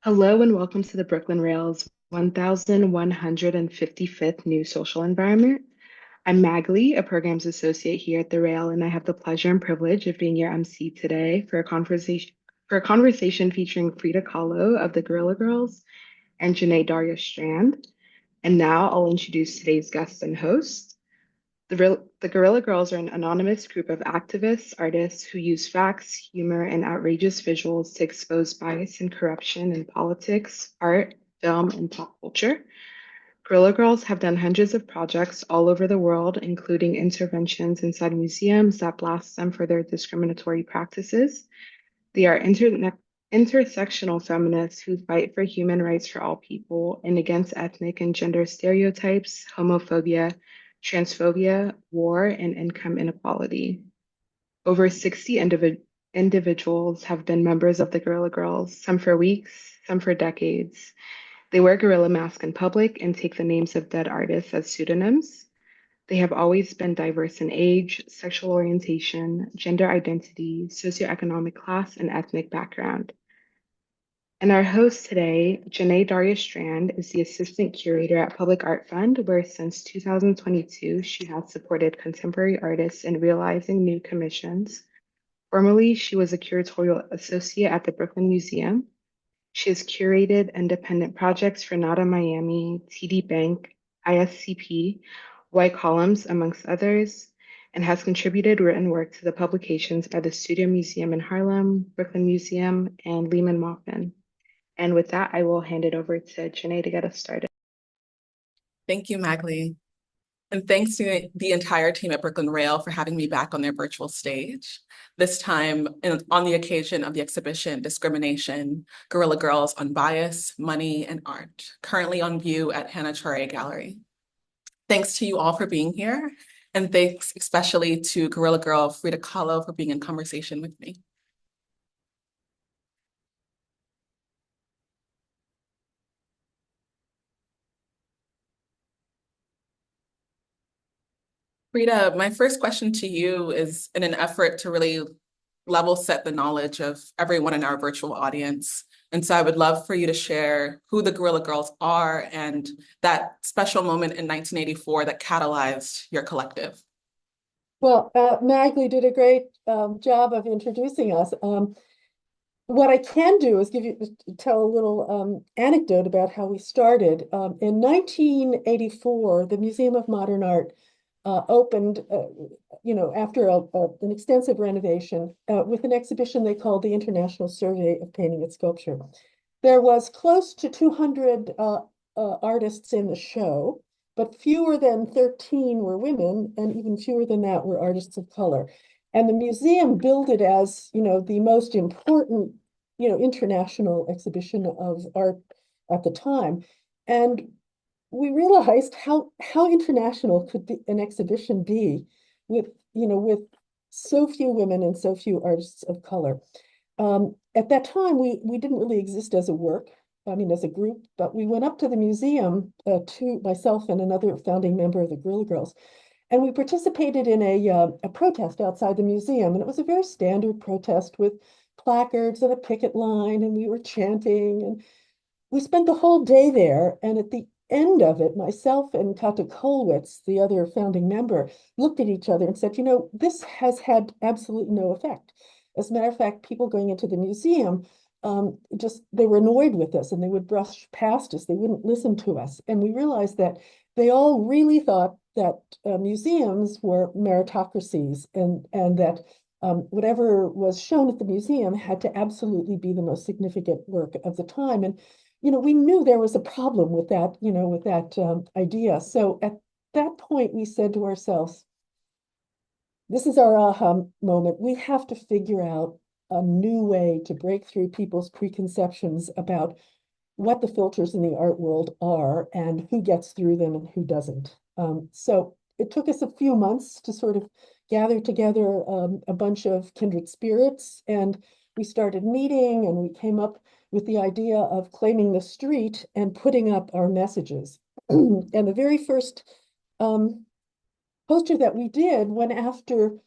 Hello and welcome to the Brooklyn Rail's 1155th New Social Environment. I'm Magley, a programs associate here at the Rail, and I have the pleasure and privilege of being your MC today for a conversation featuring Frida Kahlo of the Guerrilla Girls and Jenée-Daria Strand. And now I'll introduce today's guest and host. The Guerrilla Girls are an anonymous group of activists, artists who use facts, humor, and outrageous visuals to expose bias and corruption in politics, art, film, and pop culture. Guerrilla Girls have done hundreds of projects all over the world, including interventions inside museums that blast them for their discriminatory practices. They are intersectional feminists who fight for human rights for all people and against ethnic and gender stereotypes, homophobia, transphobia, war, and income inequality. Over 60 individuals have been members of the Guerrilla Girls, some for weeks, some for decades. They wear gorilla masks in public and take the names of dead artists as pseudonyms. They have always been diverse in age, sexual orientation, gender identity, socioeconomic class, and ethnic background. And our host today, Jenée-Daria Strand, is the assistant curator at Public Art Fund, where since 2022, she has supported contemporary artists in realizing new commissions. Formerly, she was a curatorial associate at the Brooklyn Museum. She has curated independent projects for NADA Miami, TD Bank, ISCP, White Columns, amongst others, and has contributed written work to the publications by the Studio Museum in Harlem, Brooklyn Museum, and Lehman Maupin. And with that, I will hand it over to Jenée to get us started. Thank you, Magley. And thanks to the entire team at Brooklyn Rail for having me back on their virtual stage, this time on the occasion of the exhibition Discrimination, Guerrilla Girls on Bias, Money, and Art, currently on view at Hannah Chore Gallery. Thanks to you all for being here, and thanks especially to Guerrilla Girl Frida Kahlo for being in conversation with me. Frida, my first question to you is in an effort to really level set the knowledge of everyone in our virtual audience. And so I would love for you to share who the Guerrilla Girls are and that special moment in 1984 that catalyzed your collective. Well, Magley did a great job of introducing us. What I can do is tell a little anecdote about how we started. In 1984, the Museum of Modern Art opened, after an extensive renovation with an exhibition they called the International Survey of Painting and Sculpture. There was close to 200 artists in the show, but fewer than 13 were women, and even fewer than that were artists of color. And the museum billed it as, the most important, international exhibition of art at the time. And we realized how international could an exhibition be with so few women and so few artists of color. At that time, we didn't really exist as a group, but we went up to the museum, to myself and another founding member of the Guerrilla Girls, and we participated in a protest outside the museum. And it was a very standard protest with placards and a picket line, and we were chanting, and we spent the whole day there. And at the end of it, myself and Kata Kolwitz, the other founding member, looked at each other and said, this has had absolutely no effect. As a matter of fact, people going into the museum, they were annoyed with us and they would brush past us. They wouldn't listen to us. And we realized that they all really thought that museums were meritocracies and that whatever was shown at the museum had to absolutely be the most significant work of the time. And we knew there was a problem with that, idea. So at that point, we said to ourselves, this is our aha moment. We have to figure out a new way to break through people's preconceptions about what the filters in the art world are and who gets through them and who doesn't. So it took us a few months to sort of gather together a bunch of kindred spirits, and we started meeting, and we came up with the idea of claiming the street and putting up our messages. And the very first poster that we did went after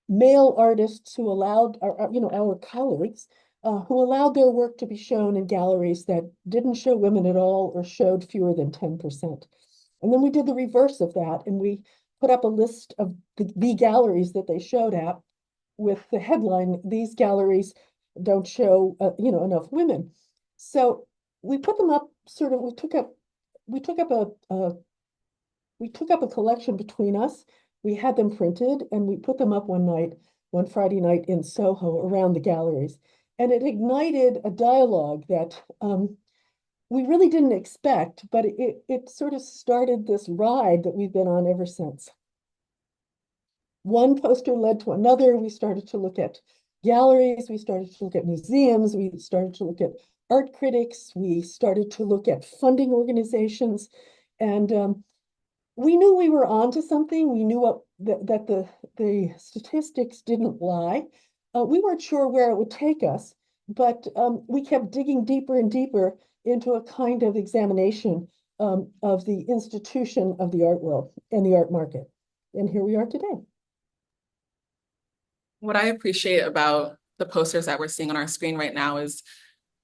male artists who allowed our colleagues who allowed their work to be shown in galleries that didn't show women at all or showed fewer than 10%. And then we did the reverse of that, and we put up a list of the galleries that they showed at with the headline, "These galleries don't show, enough women." So we put them up, sort of, we took up a collection between us. We had them printed and we put them up one Friday night in Soho around the galleries. And it ignited a dialogue that we really didn't expect, but it sort of started this ride that we've been on ever since. One poster led to another. We started to look at galleries, we started to look at museums, we started to look at art critics, we started to look at funding organizations, and we knew we were onto something. We knew that the statistics didn't lie. We weren't sure where it would take us, but we kept digging deeper and deeper into a kind of examination of the institution of the art world and the art market. And here we are today. What I appreciate about the posters that we're seeing on our screen right now is,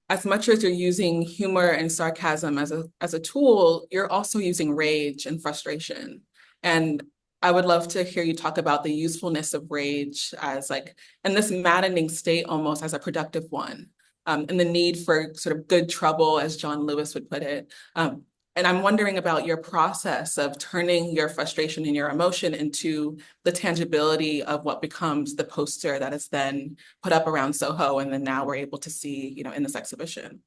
as much as you're using humor and sarcasm as a tool, you're also using rage and frustration. And I would love to hear you talk about the usefulness of rage as in this maddening state almost as a productive one, and the need for sort of good trouble, as John Lewis would put it. And I'm wondering about your process of turning your frustration and your emotion into the tangibility of what becomes the poster that is then put up around Soho, and then now we're able to see, in this exhibition.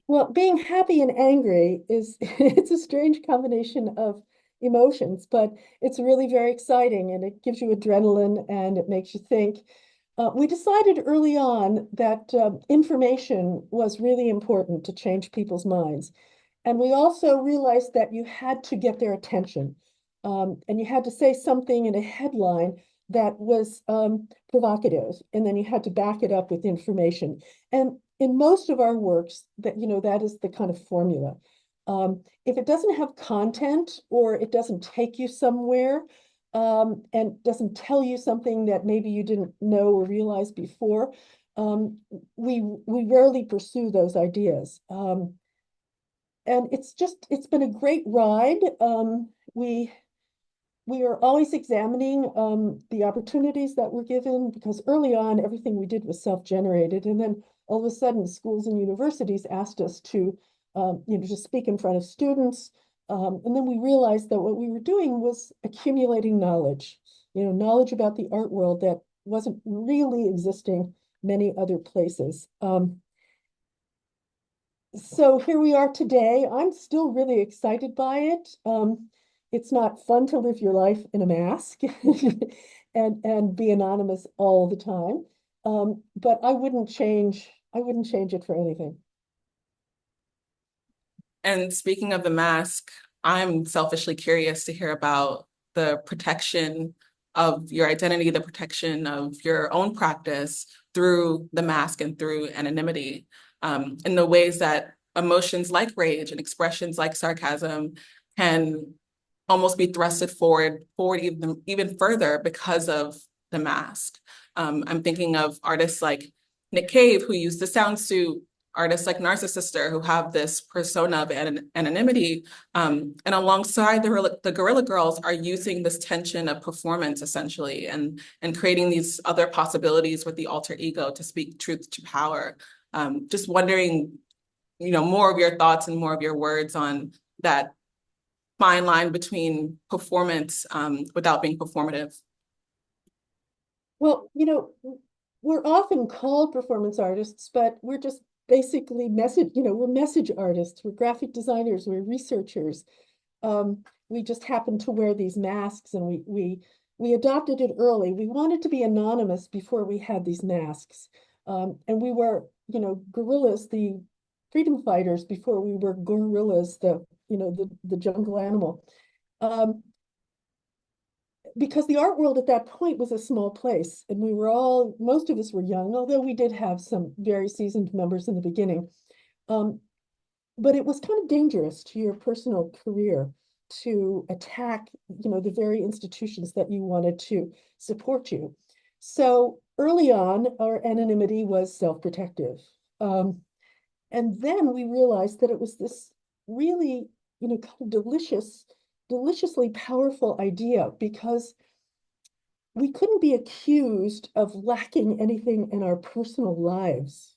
Well, being happy and angry it's a strange combination of emotions, but it's really very exciting and it gives you adrenaline and it makes you think. We decided early on that information was really important to change people's minds. And we also realized that you had to get their attention. And you had to say something in a headline that was provocative, and then you had to back it up with information. And in most of our works, that is the kind of formula. If it doesn't have content or it doesn't take you somewhere, and doesn't tell you something that maybe you didn't know or realize before, we rarely pursue those ideas. And it's been a great ride. We are always examining the opportunities that we're given, because early on, everything we did was self-generated. And then all of a sudden, schools and universities asked us to, to speak in front of students. And then we realized that what we were doing was accumulating knowledge, knowledge about the art world that wasn't really existing many other places. So here we are today. I'm still really excited by it. It's not fun to live your life in a mask and be anonymous all the time. But I wouldn't change it for anything. And speaking of the mask, I'm selfishly curious to hear about the protection of your identity, the protection of your own practice through the mask and through anonymity, in the ways that emotions like rage and expressions like sarcasm can almost be thrusted forward even further because of the mask. I'm thinking of artists like Nick Cave, who use the sound suit, artists like Narcissister, who have this persona of anonymity, and alongside the Guerrilla Girls are using this tension of performance essentially, and creating these other possibilities with the alter ego to speak truth to power. Just wondering, more of your thoughts and more of your words on that fine line between performance without being performative. Well, we're often called performance artists, but we're just basically we're message artists, we're graphic designers, we're researchers. We just happen to wear these masks, and we adopted it early. We wanted to be anonymous before we had these masks. And we were, guerrillas, the freedom fighters, before we were gorillas, the jungle animal. Because the art world at that point was a small place, and most of us were young, although we did have some very seasoned members in the beginning. But it was kind of dangerous to your personal career to attack, the very institutions that you wanted to support you. So early on, our anonymity was self-protective. And then we realized that it was this really, kind of deliciously powerful idea, because we couldn't be accused of lacking anything in our personal lives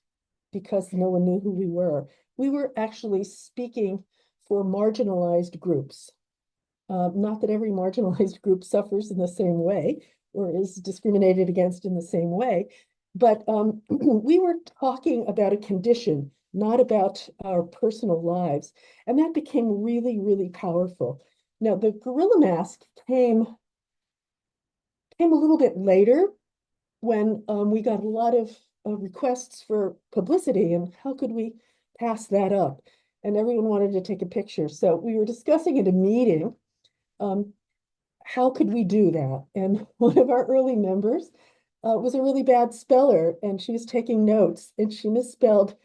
because no one knew who we were. We were actually speaking for marginalized groups. Not that every marginalized group suffers in the same way or is discriminated against in the same way, but we were talking about a condition, not about our personal lives. And that became really, really powerful. Now, the gorilla mask came a little bit later, when we got a lot of requests for publicity, and how could we pass that up? And everyone wanted to take a picture. So we were discussing at a meeting, um, how could we do that? And one of our early members was a really bad speller, and she was taking notes, and she misspelled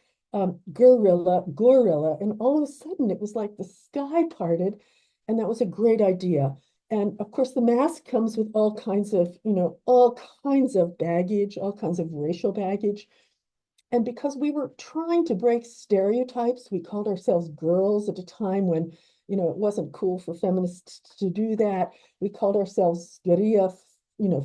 gorilla, and all of a sudden it was like the sky parted, and that was a great idea. And of course, the mask comes with all kinds of, baggage, all kinds of racial baggage. And because we were trying to break stereotypes, we called ourselves girls at a time when, it wasn't cool for feminists to do that. We called ourselves guerrilla,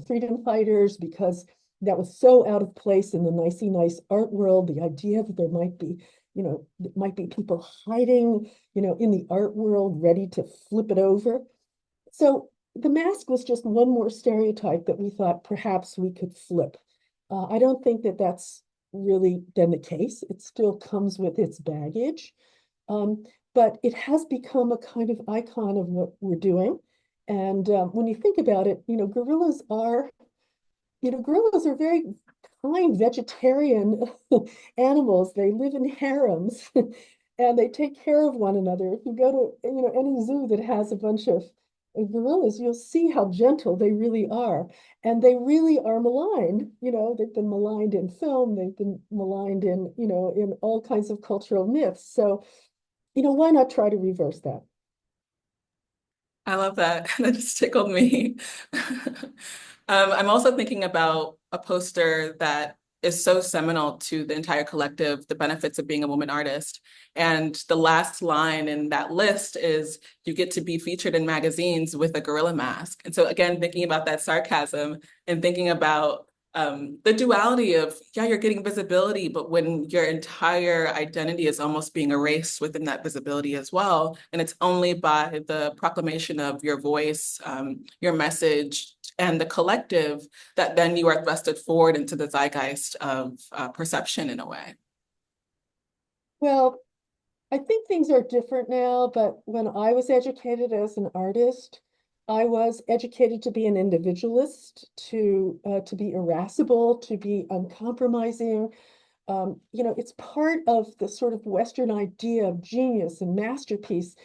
freedom fighters, because that was so out of place in the nicey nice art world. The idea that there might be, people hiding, in the art world, ready to flip it over. So the mask was just one more stereotype that we thought perhaps we could flip. I don't think that that's really been the case. It still comes with its baggage, but it has become a kind of icon of what we're doing. And when you think about it, gorillas are very kind vegetarian animals. They live in harems and they take care of one another. If you go to, any zoo that has a bunch of gorillas, you'll see how gentle they really are. And they really are maligned. They've been maligned in film, they've been maligned in all kinds of cultural myths. So, why not try to reverse that? I love that. That just tickled me. I'm also thinking about a poster that is so seminal to the entire collective, the benefits of being a woman artist. And the last line in that list is, you get to be featured in magazines with a gorilla mask. And so again, thinking about that sarcasm and thinking about the duality of, yeah, you're getting visibility, but when your entire identity is almost being erased within that visibility as well. And it's only by the proclamation of your voice, your message, and the collective that then you are thrusted forward into the zeitgeist of perception in a way. Well, I think things are different now, but when I was educated as an artist, I was educated to be an individualist, to be irascible, to be uncompromising. It's part of the sort of Western idea of genius and masterpiece.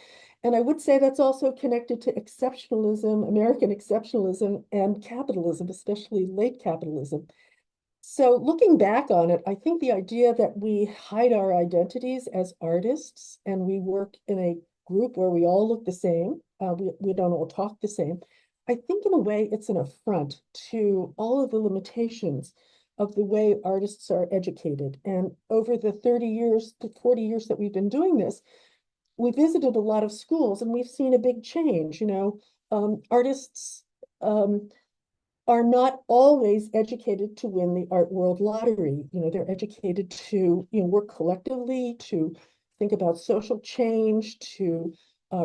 And I would say that's also connected to exceptionalism, American exceptionalism, and capitalism, especially late capitalism. So looking back on it, I think the idea that we hide our identities as artists and we work in a group where we all look the same, we don't all talk the same, I think in a way it's an affront to all of the limitations of the way artists are educated. And over the 30 years to 40 years that we've been doing this, we visited a lot of schools and we've seen a big change. Artists are not always educated to win the art world lottery. They're educated to, work collectively, to think about social change, to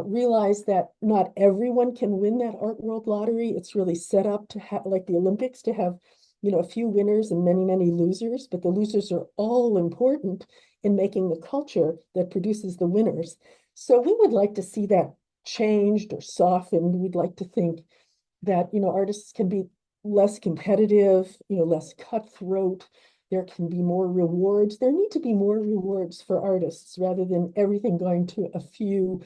realize that not everyone can win that art world lottery. It's really set up to have, like the Olympics, to have, a few winners and many, many losers, but the losers are all important in making the culture that produces the winners. So we would like to see that changed or softened. We'd like to think that, artists can be less competitive, less cutthroat. There can be more rewards. There need to be more rewards for artists rather than everything going to a few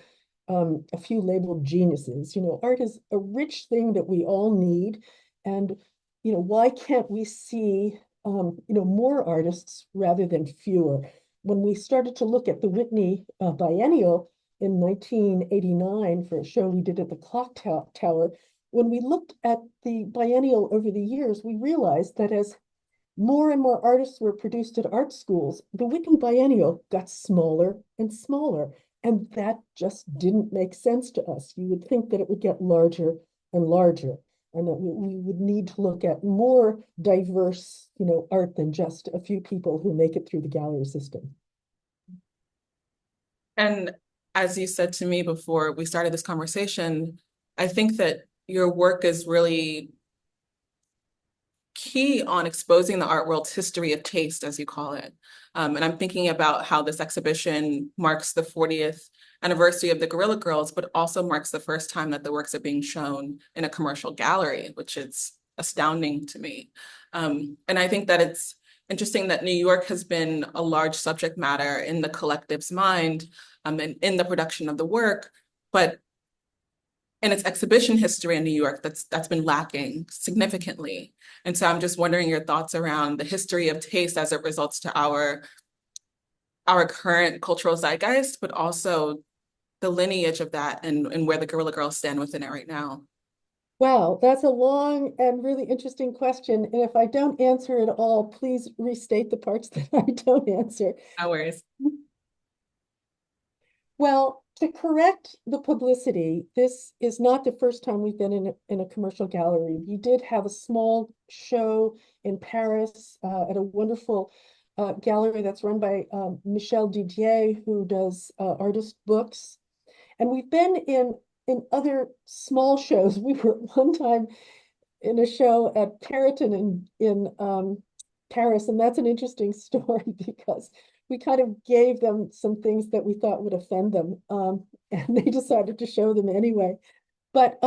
labeled geniuses. Art is a rich thing that we all need. And, why can't we see, more artists rather than fewer? When we started to look at the Whitney Biennial in 1989 for a show we did at the Clock Tower, when we looked at the biennial over the years, we realized that as more and more artists were produced at art schools, the Wickham Biennial got smaller and smaller. And that just didn't make sense to us. You would think that it would get larger and larger, and that we would need to look at more diverse, art than just a few people who make it through the gallery system. And as you said to me before we started this conversation, I think that your work is really key on exposing the art world's history of taste, as you call it. And I'm thinking about how this exhibition marks the 40th anniversary of the Guerrilla Girls, but also marks the first time that the works are being shown in a commercial gallery, which is astounding to me. And I think that it's interesting that New York has been a large subject matter in the collective's mind, and in the production of the work, but in its exhibition history in New York, that's been lacking significantly. And so I'm just wondering your thoughts around the history of taste as it results to our current cultural zeitgeist, but also the lineage of that and where the Guerrilla Girls stand within it right now. Wow, that's a long and really interesting question. And if I don't answer it all, please restate the parts that I don't answer. No worries. Well, to correct the publicity, this is not the first time we've been in a commercial gallery. We did have a small show in Paris at a wonderful gallery that's run by Michel Didier, who does artist books. And we've been in other small shows. We were one time in a show at Periton in Paris, and that's an interesting story because we kind of gave them some things that we thought would offend them, and they decided to show them anyway. But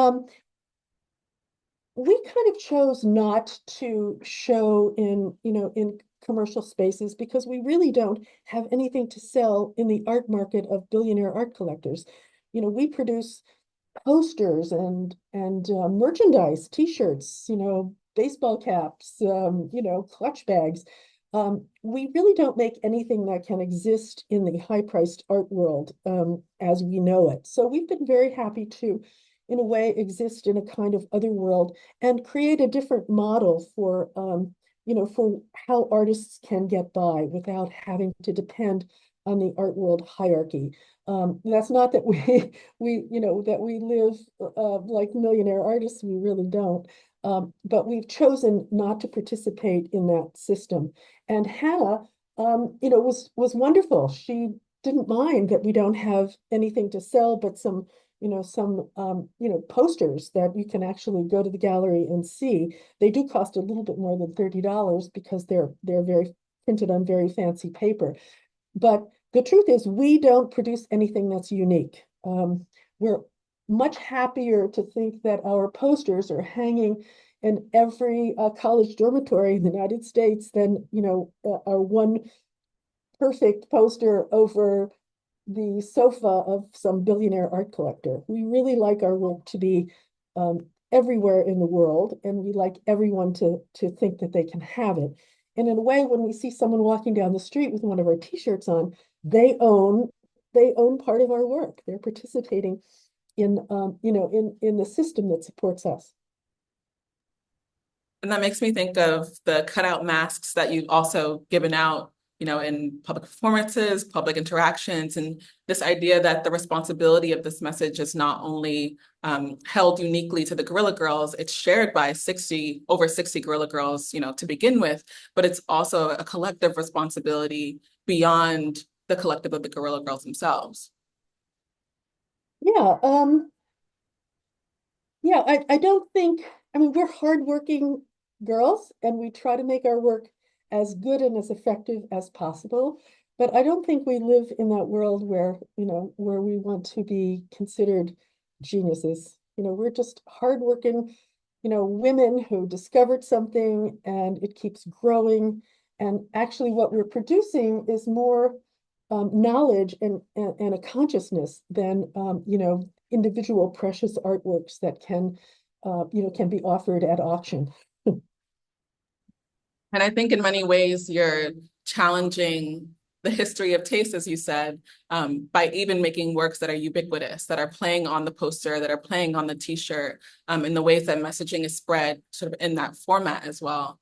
we kind of chose not to show in commercial spaces because we really don't have anything to sell in the art market of billionaire art collectors. We produce posters and merchandise, T-shirts, baseball caps, clutch bags. We really don't make anything that can exist in the high-priced art world as we know it. So we've been very happy to, in a way, exist in a kind of other world and create a different model for, for how artists can get by without having to depend on the art world hierarchy. That's not that that we live like millionaire artists. We really don't. But we've chosen not to participate in that system. And Hannah, was wonderful. She didn't mind that we don't have anything to sell, but some posters that you can actually go to the gallery and see. They do cost a little bit more than $30 because they're very printed on very fancy paper. But the truth is, we don't produce anything that's unique. We're much happier to think that our posters are hanging in every college dormitory in the United States than, our one perfect poster over the sofa of some billionaire art collector. We really like our work to be everywhere in the world, and we like everyone to think that they can have it. And in a way, when we see someone walking down the street with one of our T-shirts on, they own part of our work. They're participating in the system that supports us. And that makes me think of the cutout masks that you've also given out, in public performances, public interactions, and this idea that the responsibility of this message is not only held uniquely to the Guerrilla Girls, it's shared by over 60 Guerrilla Girls, to begin with, but it's also a collective responsibility beyond the collective of the Guerrilla Girls themselves. Yeah, I don't think, we're hardworking girls and we try to make our work as good and as effective as possible. But I don't think we live in that world where we want to be considered geniuses. We're just hardworking, women who discovered something and it keeps growing. And actually what we're producing is more knowledge and a consciousness than, individual precious artworks that can be offered at auction. And I think in many ways, you're challenging the history of taste, as you said, by even making works that are ubiquitous, that are playing on the poster, that are playing on the T-shirt, in the ways that messaging is spread sort of in that format as well.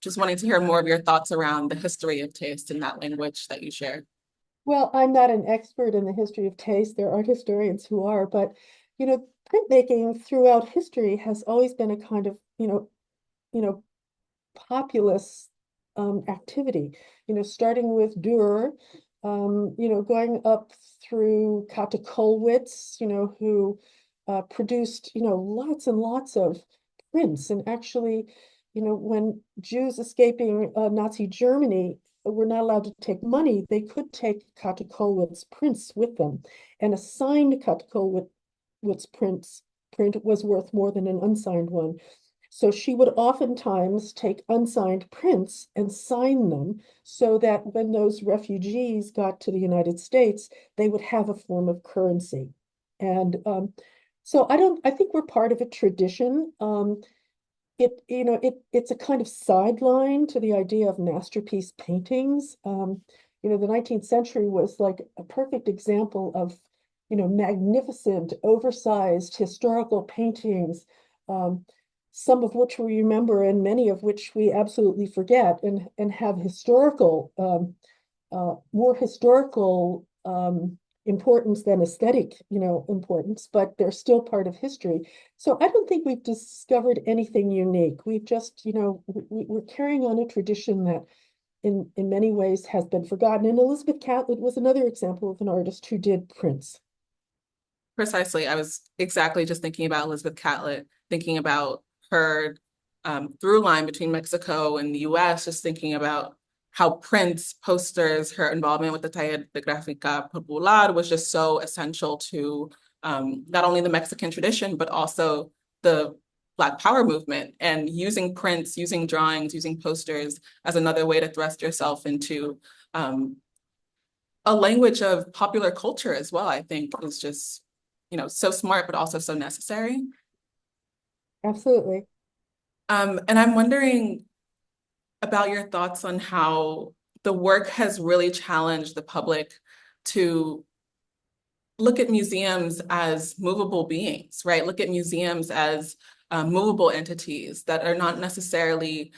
Just wanting to hear more of your thoughts around the history of taste in that language that you shared. Well, I'm not an expert in the history of taste. There are historians who are, but printmaking throughout history has always been a kind of, you know, populous activity, starting with Dürer, going up through Kata Kollwitz, who produced, lots and lots of prints. And actually, when Jews escaping Nazi Germany were not allowed to take money, they could take Kata Kollwitz prints with them. And a signed Kata Kollwitz print was worth more than an unsigned one. So she would oftentimes take unsigned prints and sign them so that when those refugees got to the United States, they would have a form of currency. And so I think we're part of a tradition. It's a kind of sideline to the idea of masterpiece paintings. The 19th century was like a perfect example of, magnificent, oversized historical paintings, some of which we remember and many of which we absolutely forget and have more historical importance than aesthetic, importance, but they're still part of history. So I don't think we've discovered anything unique. We've just, we're carrying on a tradition that in many ways has been forgotten. And Elizabeth Catlett was another example of an artist who did prints. Precisely. I was exactly just thinking about Elizabeth Catlett, thinking about her through line between Mexico and the US, just thinking about how prints, posters, her involvement with the Taller de Gráfica Popular was just so essential to not only the Mexican tradition, but also the Black Power movement, and using prints, using drawings, using posters as another way to thrust yourself into a language of popular culture as well, I think is just, so smart, but also so necessary. Absolutely. And I'm wondering about your thoughts on how the work has really challenged the public to look at museums as movable beings, right? Look at museums as movable entities that are not necessarily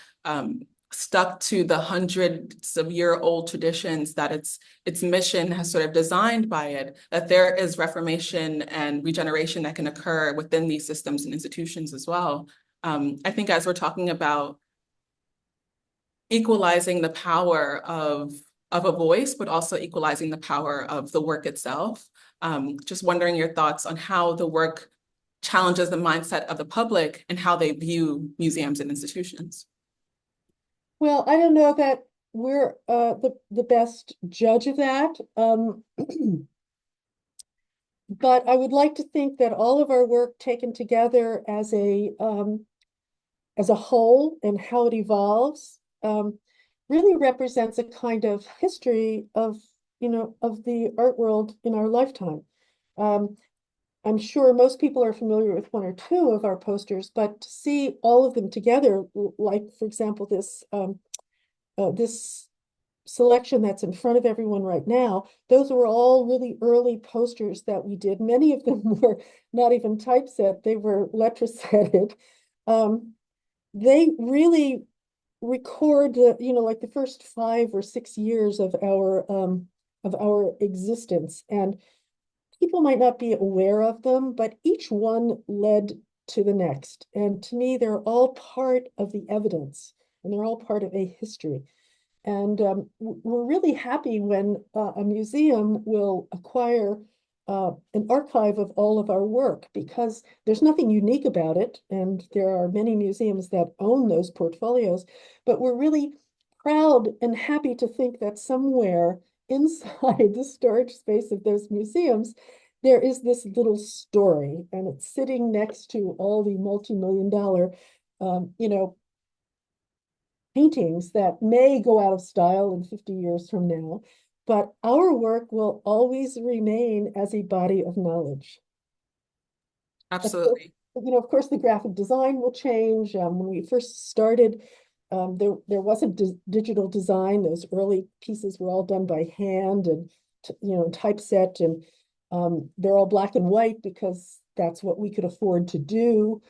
stuck to the hundreds of year-old traditions that its mission has sort of designed by it, that there is reformation and regeneration that can occur within these systems and institutions as well. I think as we're talking about equalizing the power of a voice, but also equalizing the power of the work itself. Just wondering your thoughts on how the work challenges the mindset of the public and how they view museums and institutions. Well, I don't know that we're the best judge of that. But I would like to think that all of our work taken together as a whole and how it evolves really represents a kind of history of the art world in our lifetime. I'm sure most people are familiar with one or two of our posters, but to see all of them together, like for example this selection that's in front of everyone right now, those were all really early posters that we did. Many of them were not even typeset, they were letrasetted. They really record like the first 5 or 6 years of our existence, and people might not be aware of them, but each one led to the next. And to me, they're all part of the evidence, and they're all part of a history. And we're really happy when a museum will acquire an archive of all of our work, because there's nothing unique about it. And there are many museums that own those portfolios, but we're really proud and happy to think that somewhere inside the storage space of those museums, there is this little story, and it's sitting next to all the multi-million-dollar, paintings that may go out of style in 50 years from now, but our work will always remain as a body of knowledge. Absolutely. Of course, the graphic design will change. When we first started, there wasn't digital design. Those early pieces were all done by hand and typeset, and they're all black and white because that's what we could afford to do.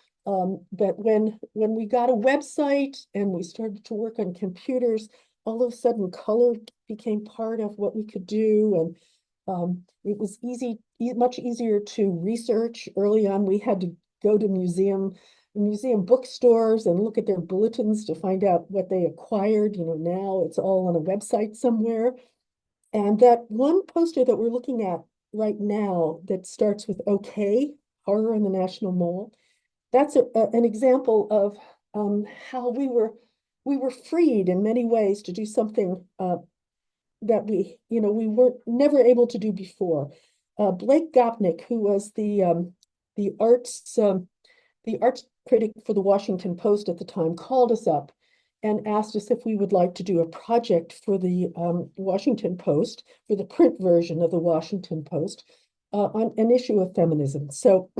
But when we got a website and we started to work on computers, all of a sudden color became part of what we could do. And it was much easier to research. Early on, we had to go to museum bookstores and look at their bulletins to find out what they acquired. Now it's all on a website somewhere. And that one poster that we're looking at right now that starts with OK, Horror in the National Mall, that's an example of how we were freed in many ways to do something that we weren't never able to do before. Blake Gopnik, who was the arts critic for the Washington Post at the time, called us up and asked us if we would like to do a project for the Washington Post, for the print version of the Washington Post, on an issue of feminism. So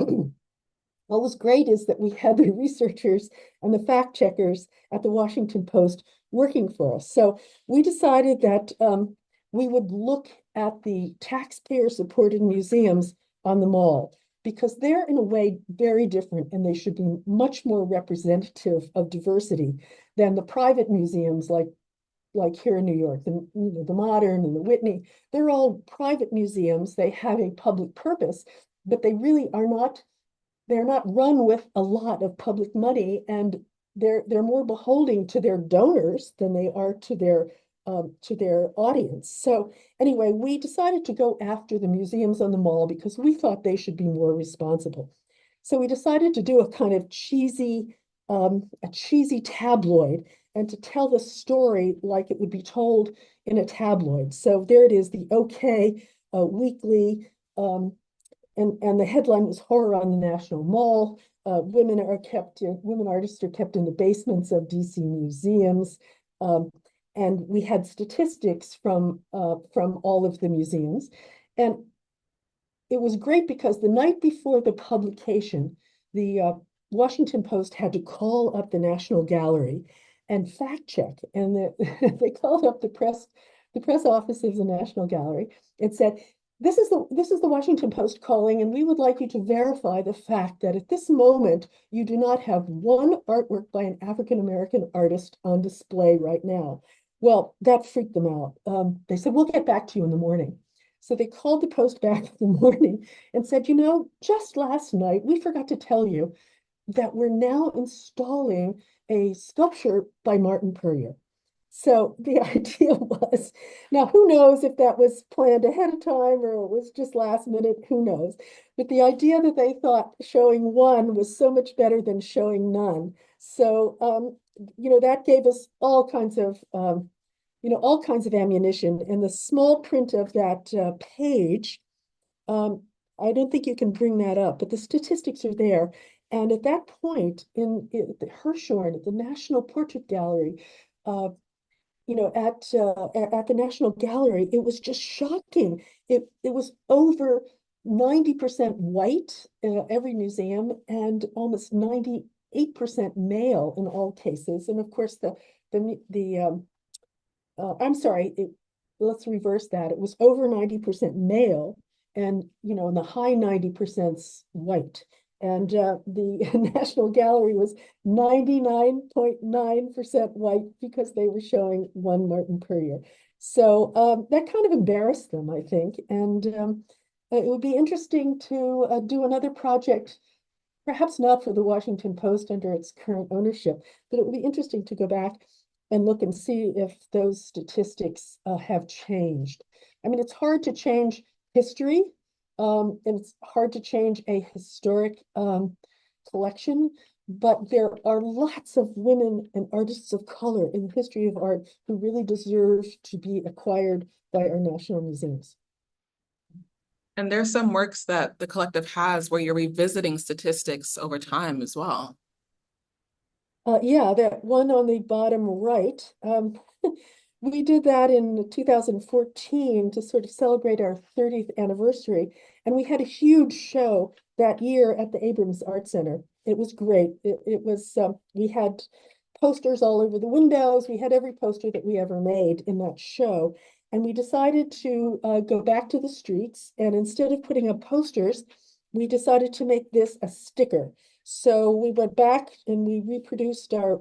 what was great is that we had the researchers and the fact checkers at the Washington Post working for us. So we decided that we would look at the taxpayer-supported museums on the mall, because they're in a way very different, and they should be much more representative of diversity than the private museums like here in New York, the Modern and the Whitney. They're all private museums. They have a public purpose, but they really are not. They're not run with a lot of public money, and they're more beholden to their donors than they are to their audience. So anyway, we decided to go after the museums on the mall because we thought they should be more responsible. So we decided to do a kind of cheesy tabloid, and to tell the story like it would be told in a tabloid. So there it is, the OK weekly, and the headline was Horror on the National Mall. Women artists are kept in the basements of DC museums. And we had statistics from all of the museums. And it was great because the night before the publication, the Washington Post had to call up the National Gallery and fact check. And they called up the press office of the National Gallery and said, this is the Washington Post calling, and we would like you to verify the fact that at this moment, you do not have one artwork by an African-American artist on display right now. Well, that freaked them out. They said, we'll get back to you in the morning. So they called the Post back in the morning and said, just last night, we forgot to tell you that we're now installing a sculpture by Martin Puryear. So the idea was, now who knows if that was planned ahead of time or it was just last minute, who knows. But the idea that they thought showing one was so much better than showing none. So, that gave us all kinds of ammunition. And the small print of that page, I don't think you can bring that up, but the statistics are there. And at that point in the Hirshhorn, at the National Portrait Gallery, at the National Gallery, it was just shocking. It was over 90% white, every museum, and almost 98% male in all cases. And of course, I'm sorry, let's reverse that. It was over 90% male, and in the high 90% white. And the National Gallery was 99.9% white because they were showing one Martin Puryear. So that kind of embarrassed them, I think. And it would be interesting to do another project, perhaps not for the Washington Post under its current ownership, but it would be interesting to go back and look and see if those statistics have changed. I mean, it's hard to change history. And it's hard to change a historic collection, but there are lots of women and artists of color in the history of art who really deserve to be acquired by our national museums. And there's some works that the collective has where you're revisiting statistics over time as well. Yeah, that one on the bottom right. We did that in 2014 to sort of celebrate our 30th anniversary. And we had a huge show that year at the Abrams Art Center. It was great. It was, we had posters all over the windows. We had every poster that we ever made in that show. And we decided to go back to the streets. And instead of putting up posters, we decided to make this a sticker. So we went back and we reproduced our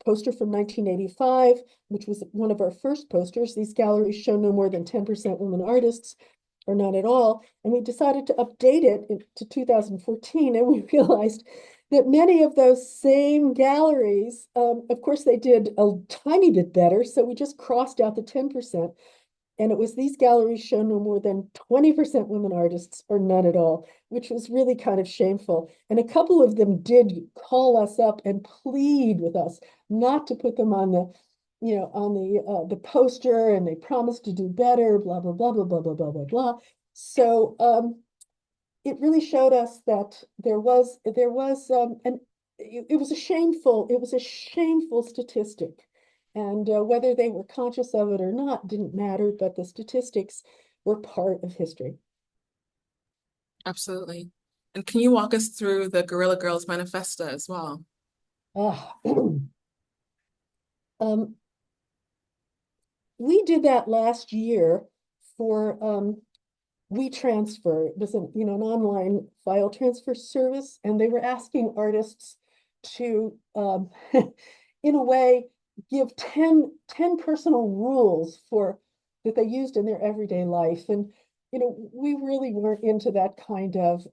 poster from 1985, which was one of our first posters. These galleries show no more than 10% women artists, or not at all. And we decided to update it to 2014, and we realized that many of those same galleries, of course, they did a tiny bit better. So we just crossed out the 10%. And it was these galleries show no more than 20% women artists or none at all, which was really kind of shameful. And a couple of them did call us up and plead with us not to put them on the poster, and they promised to do better, blah, blah, blah, blah, blah, blah, blah, blah, blah. So it really showed us that there was it was a shameful statistic. And whether they were conscious of it or not didn't matter, but the statistics were part of history. Absolutely. And can you walk us through the Guerrilla Girls Manifesto as well? Ah, we did that last year for WeTransfer. It was an online file transfer service, and they were asking artists to, in a way, give 10 personal rules that they used in their everyday life. And, we really weren't into that kind of,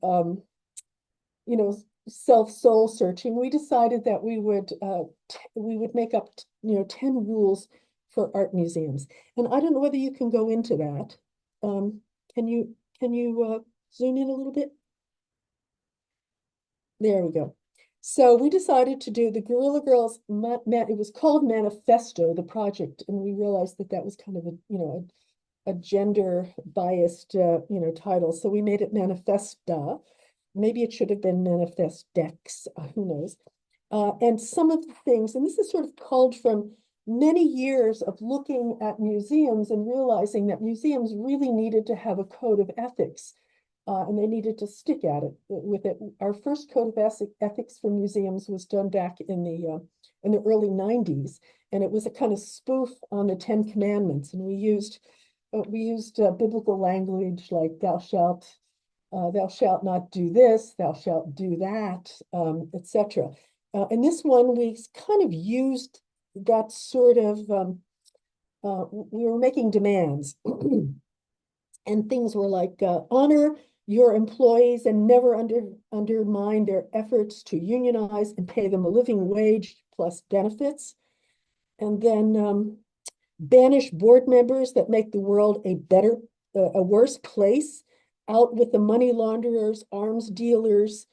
soul searching. We decided that we would make up, 10 rules for art museums. And I don't know whether you can go into that. Can you zoom in a little bit? There we go. So we decided to do the Guerrilla Girls, it was called Manifesto, the project, and we realized that that was kind of a gender biased title. So we made it Manifesta. Maybe it should have been Manifestex, who knows. And some of the things, and this is sort of culled from many years of looking at museums and realizing that museums really needed to have a code of ethics. And they needed to stick at it with it. Our first code of ethics for museums was done back in the early 90s, and it was a kind of spoof on the Ten Commandments. And we used biblical language like thou shalt not do this, thou shalt do that, etc. And this one we kind of used that sort of we were making demands. And things were like honor your employees and never undermine their efforts to unionize and pay them a living wage plus benefits. And then banish board members that make the world a worse place. Out with the money launderers, arms dealers,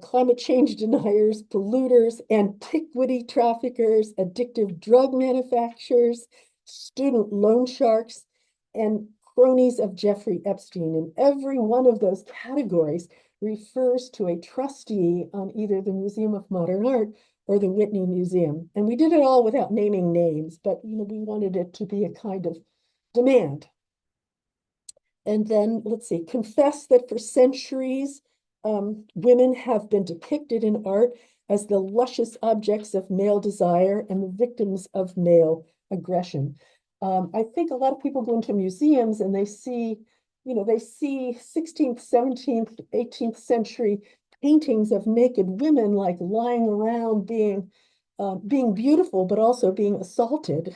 climate change deniers, polluters, antiquity traffickers, addictive drug manufacturers, student loan sharks, and cronies of Jeffrey Epstein. And every one of those categories refers to a trustee on either the Museum of Modern Art or the Whitney Museum. And we did it all without naming names, but we wanted it to be a kind of demand. And then let's see, confess that for centuries, women have been depicted in art as the luscious objects of male desire and the victims of male aggression. I think a lot of people go into museums and they see 16th, 17th, 18th century paintings of naked women like lying around being beautiful, but also being assaulted,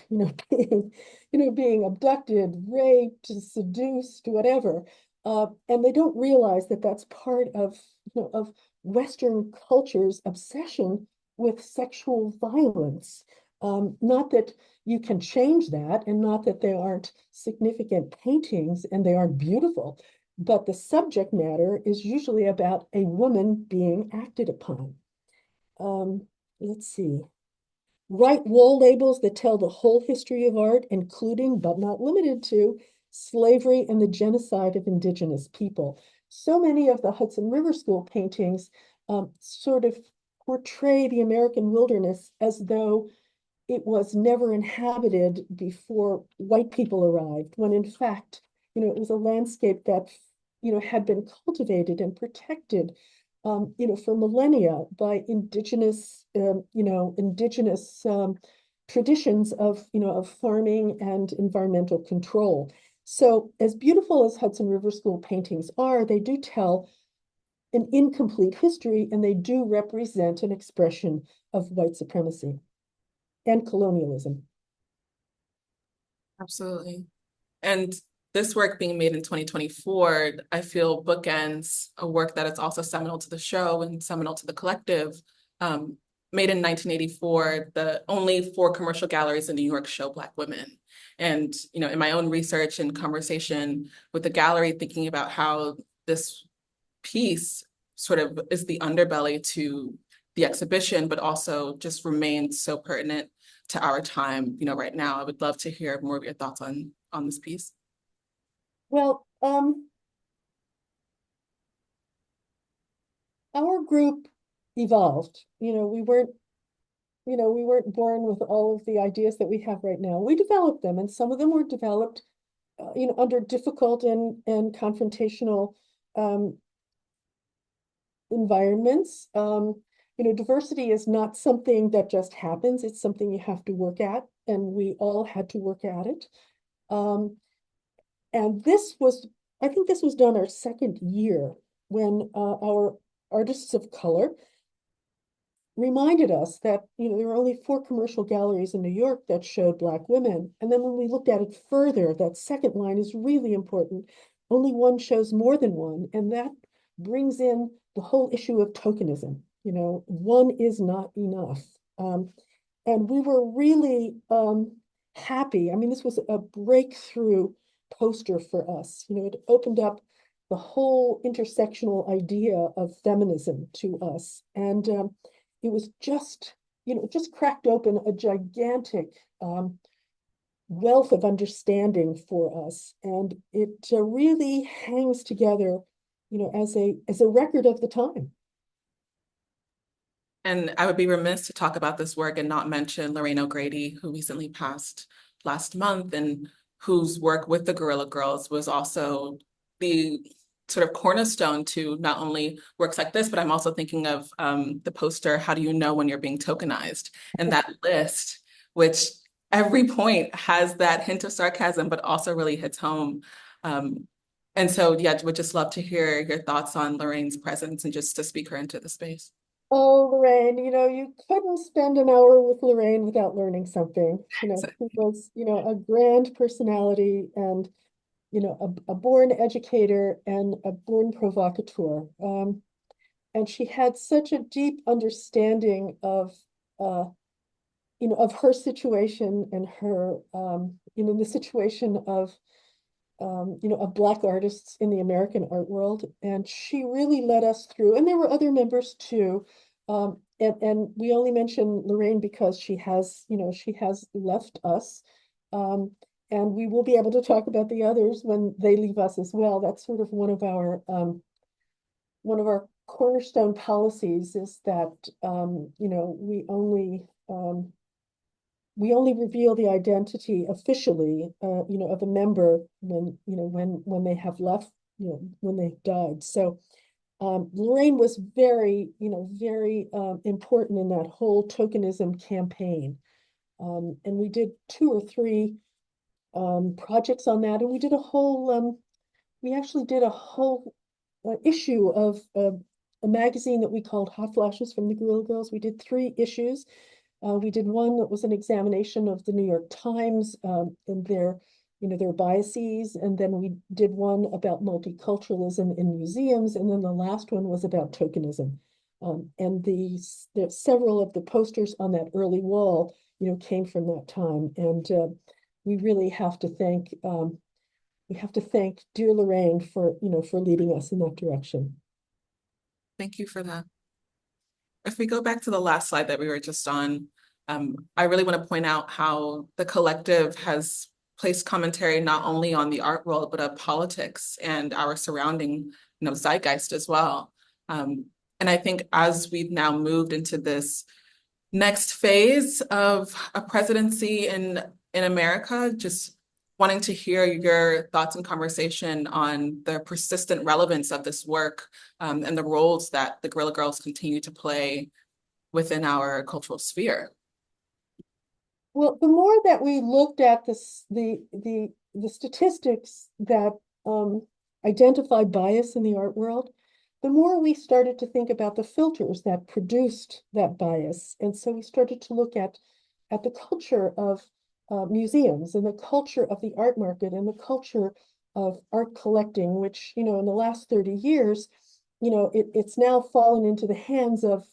being abducted, raped, seduced, whatever. And they don't realize that that's part of Western culture's obsession with sexual violence. Not that you can change that, and not that they aren't significant paintings and they aren't beautiful, but the subject matter is usually about a woman being acted upon. Let's see. Write wall labels that tell the whole history of art, including, but not limited to, slavery and the genocide of indigenous people. So many of the Hudson River School paintings sort of portray the American wilderness as though it was never inhabited before white people arrived, when in fact, it was a landscape that, had been cultivated and protected for millennia by indigenous traditions of farming and environmental control. So as beautiful as Hudson River School paintings are, they do tell an incomplete history, and they do represent an expression of white supremacy and colonialism. Absolutely. And this work being made in 2024, I feel bookends a work that is also seminal to the show and seminal to the collective. Made in 1984, the only 4 commercial galleries in New York show Black women. And, you know, in my own research and conversation with the gallery, thinking about how this piece sort of is the underbelly to the exhibition, but also just remains so pertinent to our time, you know, right now. I would love to hear more of your thoughts on this piece. Well, our group evolved. We weren't born with all of the ideas that we have right now. We developed them, and some of them were developed, under difficult and confrontational environments. Diversity is not something that just happens. It's something you have to work at, and we all had to work at it. And I think this was done our second year when our artists of color reminded us that, there were only 4 commercial galleries in New York that showed Black women. And then when we looked at it further, that second line is really important. Only one shows more than one. And that brings in the whole issue of tokenism. One is not enough. And we were really happy. I mean, this was a breakthrough poster for us. It opened up the whole intersectional idea of feminism to us. And it was just cracked open a gigantic wealth of understanding for us. And it really hangs together, as a record of the time. And I would be remiss to talk about this work and not mention Lorraine O'Grady, who recently passed last month, and whose work with the Guerrilla Girls was also the sort of cornerstone to not only works like this, but I'm also thinking of the poster, How Do You Know When You're Being Tokenized? And that list, which every point has that hint of sarcasm, but also really hits home. And so, yeah, would just love to hear your thoughts on Lorraine's presence and just to speak her into the space. Oh, Lorraine, you couldn't spend an hour with Lorraine without learning something. She was, a grand personality and, a born educator and a born provocateur. And she had such a deep understanding of, of her situation and her, the situation of Black artists in the American art world. And she really led us through, and there were other members too. And we only mention Lorraine because she has left us. And we will be able to talk about the others when they leave us as well. That's sort of one of our cornerstone policies is that, we only reveal the identity officially, of a member when they have left, when they've died. So Lorraine was very important in that whole tokenism campaign. And we did 2 or 3 projects on that, and we actually did a whole issue of a magazine that we called Hot Flashes from the Guerrilla Girls. We did 3 issues. We did one that was an examination of the New York Times and their biases. And then we did one about multiculturalism in museums. And then the last one was about tokenism. And several of the posters on that early wall, came from that time. And we really have to thank dear Lorraine for leading us in that direction. Thank you for that. If we go back to the last slide that we were just on, I really want to point out how the collective has placed commentary not only on the art world, but of politics and our surrounding, zeitgeist as well. And I think as we've now moved into this next phase of a presidency in America, just wanting to hear your thoughts and conversation on the persistent relevance of this work and the roles that the Guerrilla Girls continue to play within our cultural sphere. Well, the more that we looked at the statistics that identify bias in the art world, the more we started to think about the filters that produced that bias. And so we started to look at the culture of museums and the culture of the art market and the culture of art collecting, which, in the last 30 years, it's now fallen into the hands of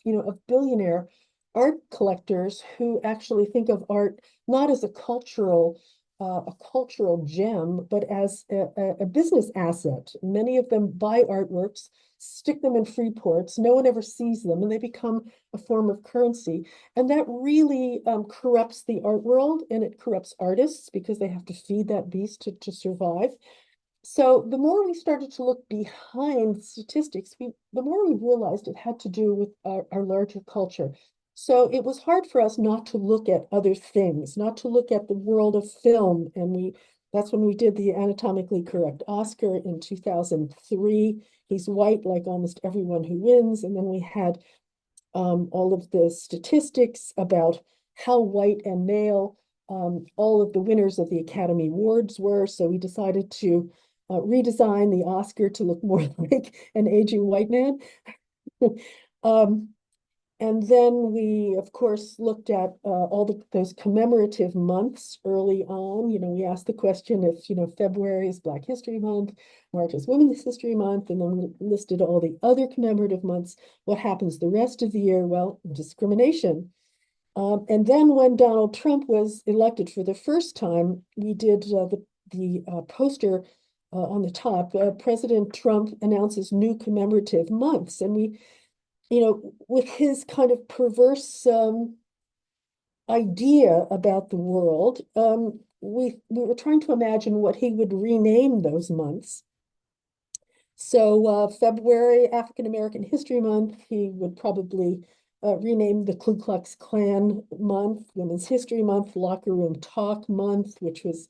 billionaire art collectors who actually think of art not as a cultural gem, but as a business asset. Many of them buy artworks, stick them in free ports. No one ever sees them, and they become a form of currency. And that really corrupts the art world, and it corrupts artists because they have to feed that beast to survive. So the more we started to look behind statistics, the more we realized it had to do with our larger culture. So it was hard for us not to look at other things, not to look at the world of film. And that's when we did the anatomically correct Oscar in 2003. He's white, like almost everyone who wins. And then we had all of the statistics about how white and male all of the winners of the Academy Awards were. So we decided to redesign the Oscar to look more like an aging white man. um, and then we, of course, looked at all those commemorative months early on. We asked the question if, February is Black History Month, March is Women's History Month, and then we listed all the other commemorative months. What happens the rest of the year? Well, discrimination. And then when Donald Trump was elected for the first time, we did the poster on the top. President Trump announces new commemorative months, and we, with his kind of perverse idea about the world, we were trying to imagine what he would rename those months. So February, African American History Month, he would probably rename the Ku Klux Klan month, Women's History Month, Locker Room Talk Month, which was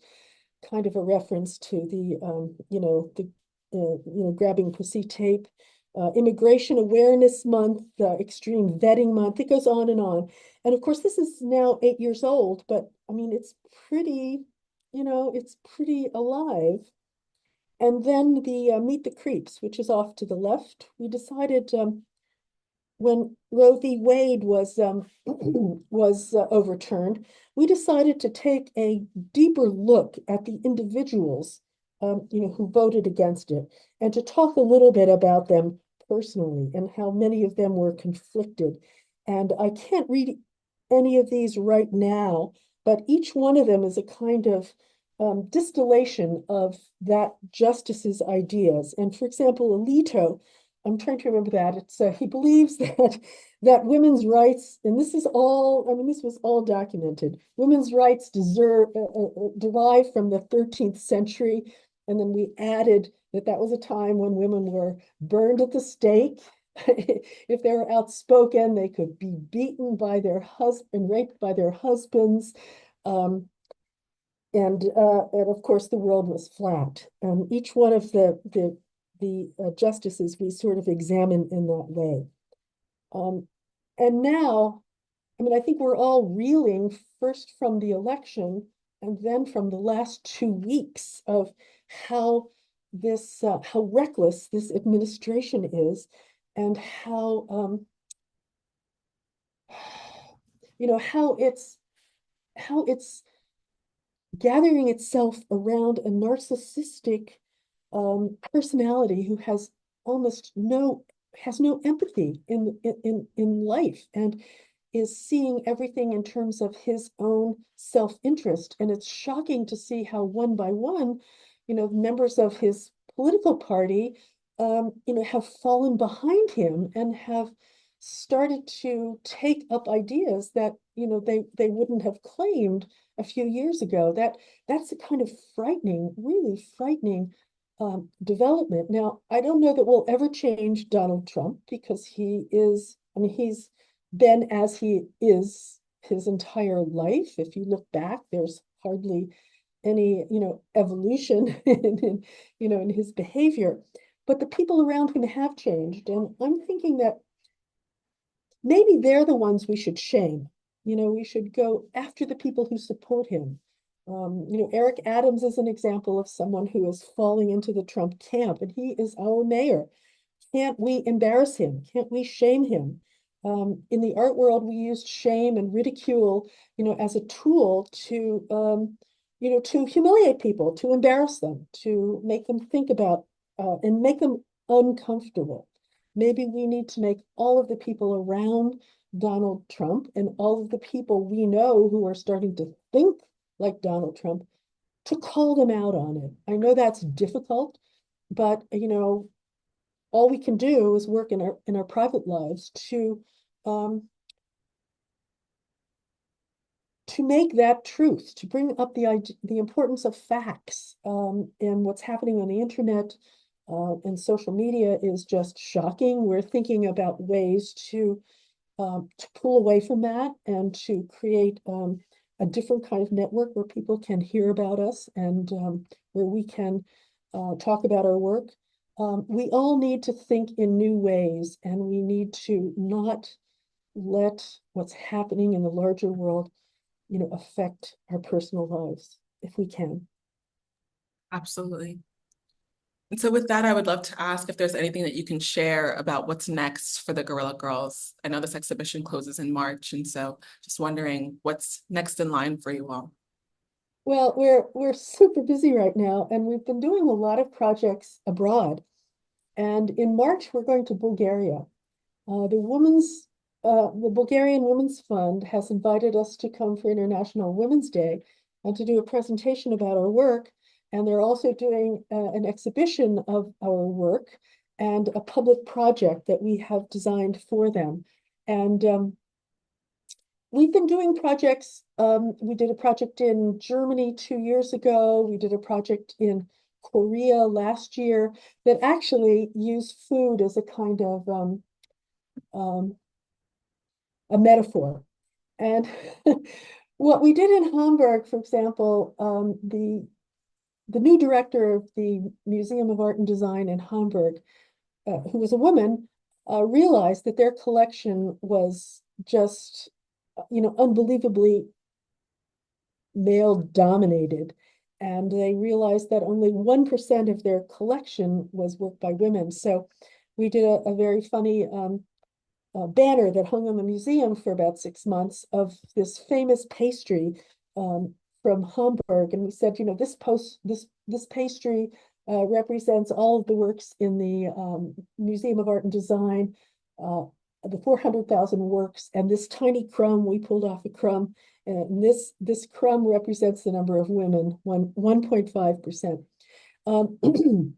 kind of a reference to the grabbing pussy tape. Immigration Awareness Month, Extreme Vetting Month. It goes on and on. And of course, this is now 8 years old, but I mean, it's pretty alive. And then the Meet the Creeps, which is off to the left. We decided when Roe v. Wade was overturned, we decided to take a deeper look at the individuals who voted against it, and to talk a little bit about them personally and how many of them were conflicted. And I can't read any of these right now, but each one of them is a kind of distillation of that justice's ideas. And for example, Alito, I'm trying to remember that. It's he believes that women's rights, and this is all, I mean, this was all documented. Women's rights derive from the 13th century, and then we added that was a time when women were burned at the stake. If they were outspoken, they could be beaten by their husband, raped by their husbands. And of course, the world was flat. Each one of the justices we sort of examine in that way. And now, I mean, I think we're all reeling first from the election and then from the last 2 weeks of how how reckless this administration is, and how how it's gathering itself around a narcissistic personality who has no empathy in life, and is seeing everything in terms of his own self-interest. And it's shocking to see how one by one, members of his political party, have fallen behind him and have started to take up ideas that, they wouldn't have claimed a few years ago. That's a kind of frightening, really frightening development. Now, I don't know that we'll ever change Donald Trump, because he's been as he is his entire life. If you look back, there's hardly any, evolution in his behavior. But the people around him have changed. And I'm thinking that maybe they're the ones we should shame. We should go after the people who support him. Eric Adams is an example of someone who is falling into the Trump camp, and he is our mayor can't we embarrass him? Can't we shame him? In the art world, we used shame and ridicule, as a tool to, to humiliate people, to embarrass them, to make them think about, and make them uncomfortable. Maybe we need to make all of the people around Donald Trump and all of the people we know who are starting to think like Donald Trump to call them out on it. I know that's difficult, but all we can do is work in our private lives um, to make that truth, to bring up the importance of facts, and what's happening on the internet and social media is just shocking. We're thinking about ways to pull away from that and to create a different kind of network where people can hear about us and where we can talk about our work. We all need to think in new ways, and we need to not let what's happening in the larger world, affect our personal lives if we can. Absolutely. And so with that, I would love to ask if there's anything that you can share about what's next for the Guerrilla Girls. I know this exhibition closes in March, and so just wondering what's next in line for you all. Well, we're super busy right now, and we've been doing a lot of projects abroad. And in March, we're going to Bulgaria. The Bulgarian Women's Fund has invited us to come for International Women's Day and to do a presentation about our work. And they're also doing an exhibition of our work and a public project that we have designed for them. And we've been doing projects. We did a project in Germany 2 years ago. We did a project in Korea last year that actually used food as a kind of a metaphor. And what we did in Hamburg, for example, the new director of the Museum of Art and Design in Hamburg, who was a woman, realized that their collection was just, unbelievably male dominated. And they realized that only 1% of their collection was work by women. So we did a very funny banner that hung on the museum for about 6 months of this famous pastry from Hamburg. And we said, this pastry represents all of the works in the Museum of Art and Design, the 400,000 works, and this tiny crumb, we pulled off a crumb, and this crumb represents the number of women, 1.5%.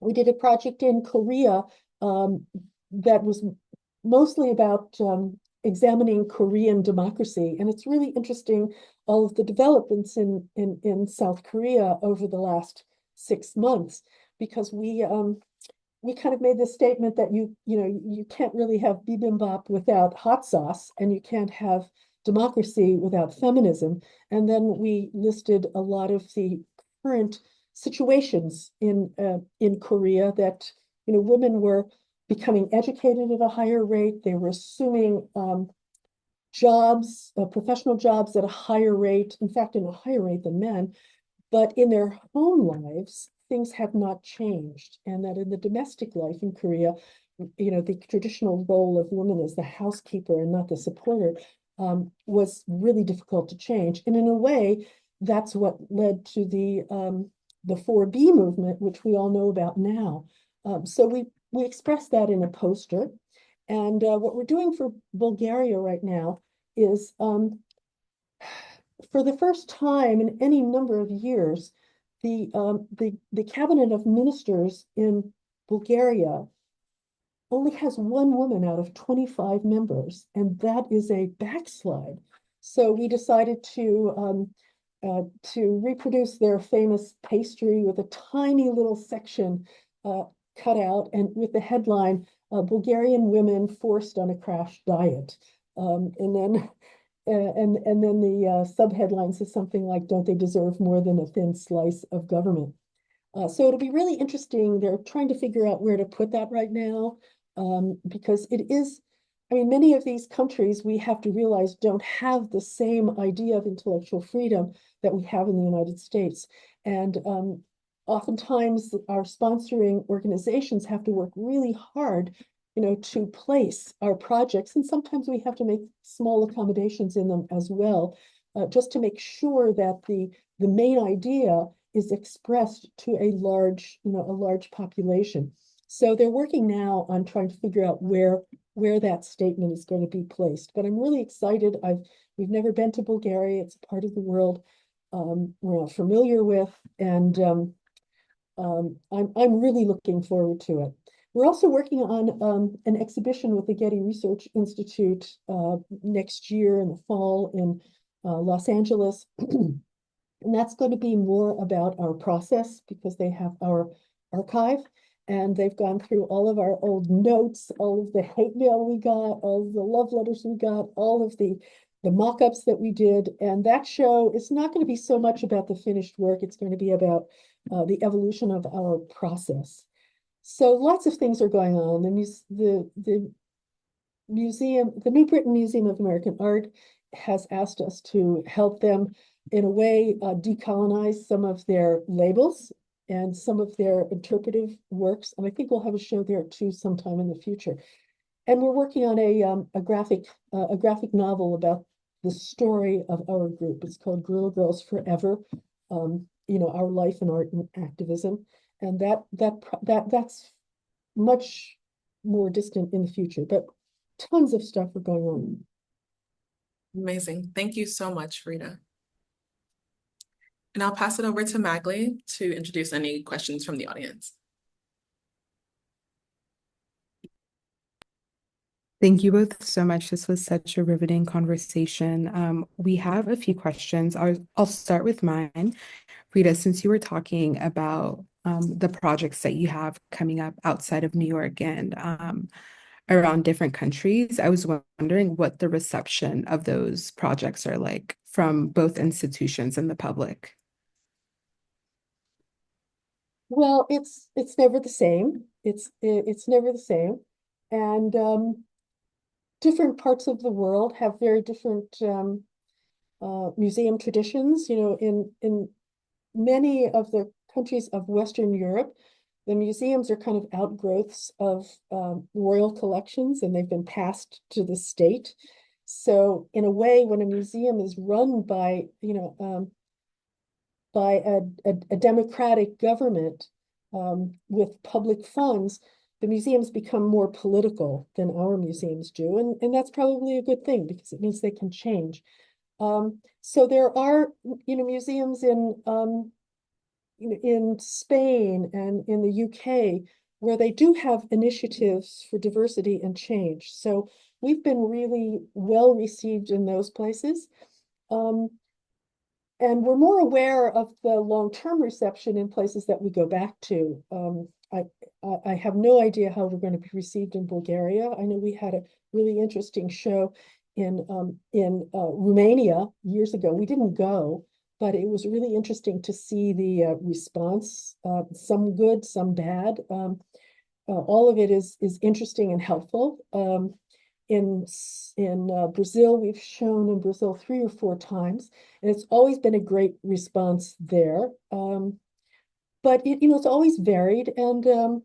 We did a project in Korea that was mostly about examining Korean democracy. And it's really interesting, all of the developments in South Korea over the last 6 months, because we kind of made this statement that you can't really have bibimbap without hot sauce, and you can't have democracy without feminism. And then we listed a lot of the current situations in Korea that women were becoming educated at a higher rate. They were assuming jobs, professional jobs at a higher rate, in fact, in a higher rate than men. But in their home lives, things have not changed. And that in the domestic life in Korea, the traditional role of women as the housekeeper and not the supporter was really difficult to change. And in a way, that's what led to the 4B movement, which we all know about now. So we expressed that in a poster. And what we're doing for Bulgaria right now is, for the first time in any number of years, the cabinet of ministers in Bulgaria only has one woman out of 25 members, and that is a backslide. So we decided to reproduce their famous pastry with a tiny little section cut out, and with the headline, Bulgarian women forced on a crash diet. And then the subheadline says something like, don't they deserve more than a thin slice of government? So it'll be really interesting. They're trying to figure out where to put that right now, because it is, many of these countries, we have to realize, don't have the same idea of intellectual freedom that we have in the United States. And oftentimes our sponsoring organizations have to work really hard, to place our projects, and sometimes we have to make small accommodations in them as well, just to make sure that the main idea is expressed to a large population. So they're working now on trying to figure out where that statement is going to be placed. But I'm really excited. We've never been to Bulgaria. It's a part of the world we're not familiar with, and I'm really looking forward to it. We're also working on an exhibition with the Getty Research Institute next year in the fall in Los Angeles. And that's going to be more about our process because they have our archive and they've gone through all of our old notes, all of the hate mail we got, all of the love letters we got, all of the mock-ups that we did. And that show is not going to be so much about the finished work. It's going to be about the evolution of our process. So lots of things are going on. The museum, the New Britain Museum of American Art has asked us to help them in a way decolonize some of their labels and some of their interpretive works. And I think we'll have a show there too sometime in the future. And we're working on a graphic novel about the story of our group. It's called Guerrilla Girls Forever, our life in art and activism. And that's much more distant in the future, but tons of stuff are going on. Amazing. Thank you so much, Frida. And I'll pass it over to Magli to introduce any questions from the audience. Thank you both so much. This was such a riveting conversation. We have a few questions. I'll start with mine. Frida, since you were talking about the projects that you have coming up outside of New York and around different countries, I was wondering what the reception of those projects are like from both institutions and the public. Well, it's never the same. It's never the same, and different parts of the world have very different museum traditions. In many of the countries of Western Europe, the museums are kind of outgrowths of royal collections, and they've been passed to the state. So in a way, when a museum is run by a democratic government with public funds, the museums become more political than our museums do. And that's probably a good thing because it means they can change. So there are, museums in Spain and in the UK where they do have initiatives for diversity and change. So we've been really well received in those places. And we're more aware of the long-term reception in places that we go back to. I have no idea how we're going to be received in Bulgaria. I know we had a really interesting show in Romania years ago. We didn't go, but it was really interesting to see the response, some good, some bad. All of it is interesting and helpful. In Brazil, we've shown in Brazil 3 or 4 times, and it's always been a great response there. But it's always varied, and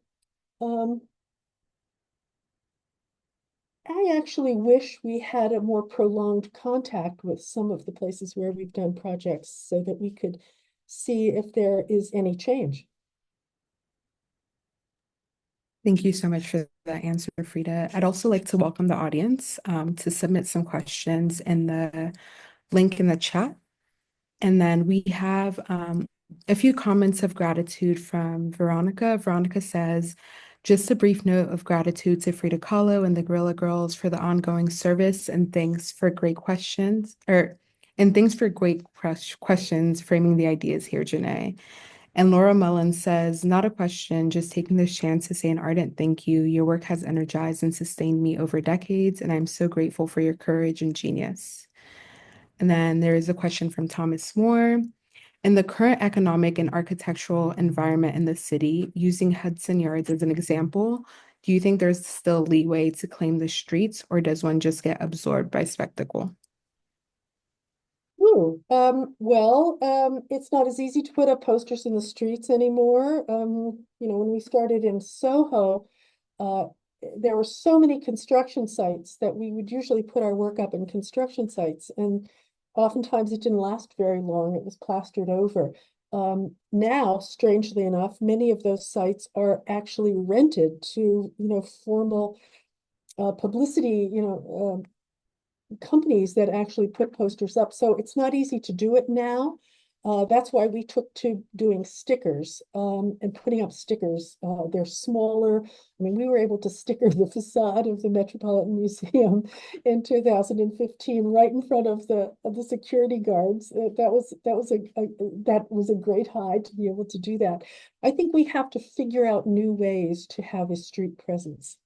I actually wish we had a more prolonged contact with some of the places where we've done projects so that we could see if there is any change. Thank you so much for that answer, Frida. I'd also like to welcome the audience to submit some questions in the link in the chat. And then we have a few comments of gratitude from Veronica. Veronica says, just a brief note of gratitude to Frida Kahlo and the Guerrilla Girls for the ongoing service and thanks for great questions, questions framing the ideas here, Jenée. And Laura Mullen says, not a question, just taking this chance to say an ardent thank you. Your work has energized and sustained me over decades, and I'm so grateful for your courage and genius. And then there is a question from Thomas Moore. In the current economic and architectural environment in the city, using Hudson Yards as an example, do you think there's still leeway to claim the streets, or does one just get absorbed by spectacle? It's not as easy to put up posters in the streets anymore. When we started in Soho, uh, there were so many construction sites that we would usually put our work up in construction sites, and oftentimes it didn't last very long. It was plastered over. Now, strangely enough, many of those sites are actually rented to, formal publicity, companies that actually put posters up. So it's not easy to do it now. That's why we took to doing stickers and putting up stickers. They're smaller. I mean, we were able to sticker the facade of the Metropolitan Museum in 2015 right in front of the security guards. That was a great high to be able to do that. I think we have to figure out new ways to have a street presence.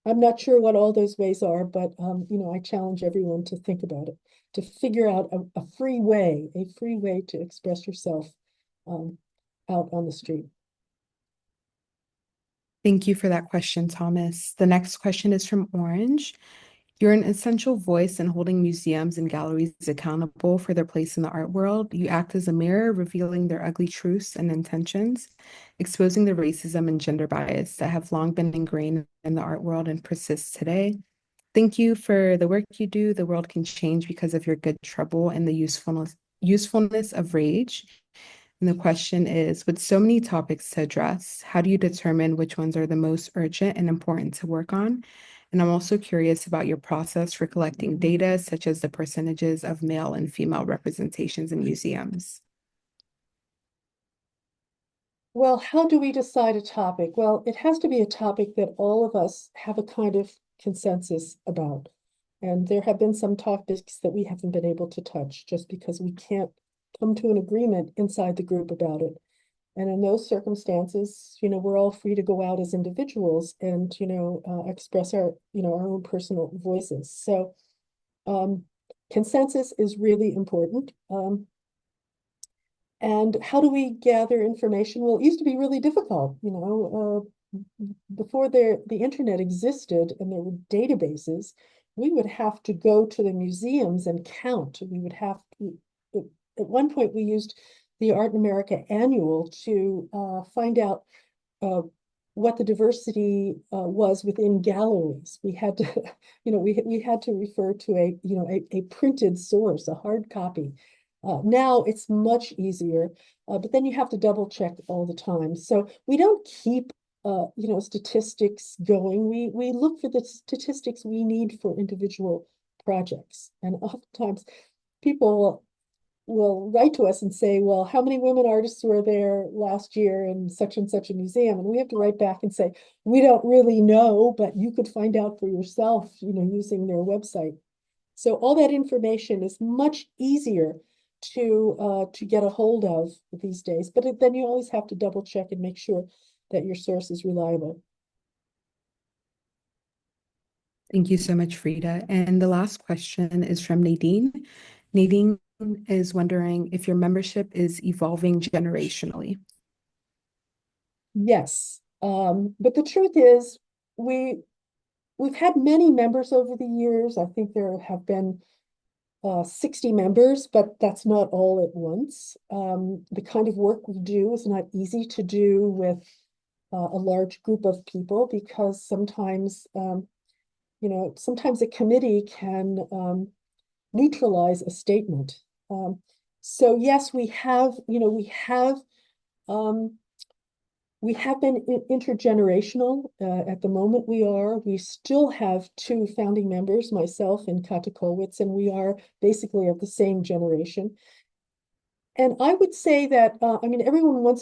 I'm not sure what all those ways are, but I challenge everyone to think about it, to figure out a free way to express yourself um, out on the street. Thank you for that question, Thomas. The next question is from Orange. You're an essential voice in holding museums and galleries accountable for their place in the art world. You act as a mirror, revealing their ugly truths and intentions, exposing the racism and gender bias that have long been ingrained in the art world and persists today. Thank you for the work you do. The world can change because of your good trouble and the usefulness of rage. And the question is, with so many topics to address, how do you determine which ones are the most urgent and important to work on? And I'm also curious about your process for collecting data, such as the percentages of male and female representations in museums. Well, how do we decide a topic? Well, it has to be a topic that all of us have a kind of consensus about. And there have been some topics that we haven't been able to touch just because we can't come to an agreement inside the group about it. And in those circumstances, we're all free to go out as individuals and, express our own personal voices. So consensus is really important. And how do we gather information? Well, it used to be really difficult, before the internet existed and there were databases, we would have to go to the museums and count. We would have to, at one point we used the Art in America Annual to find out what the diversity was within galleries. We had to, we had to refer to a printed source, a hard copy. Now it's much easier, but then you have to double check all the time. So we don't keep statistics going. We look for the statistics we need for individual projects, and oftentimes people will write to us and say, well, how many women artists were there last year in such and such a museum? And we have to write back and say, we don't really know, but you could find out for yourself, using their website. So all that information is much easier to get a hold of these days. But then you always have to double check and make sure that your source is reliable. Thank you so much, Frida. And the last question is from Nadine. Nadine is wondering if your membership is evolving generationally. Yes, but the truth is we've had many members over the years. I think there have been 60 members, but that's not all at once. The kind of work we do is not easy to do with a large group of people because sometimes, sometimes a committee can neutralize a statement. So yes, we have been intergenerational. At the moment we still have two founding members, myself and Kata Kolwitz, and we are basically of the same generation. And I would say that, everyone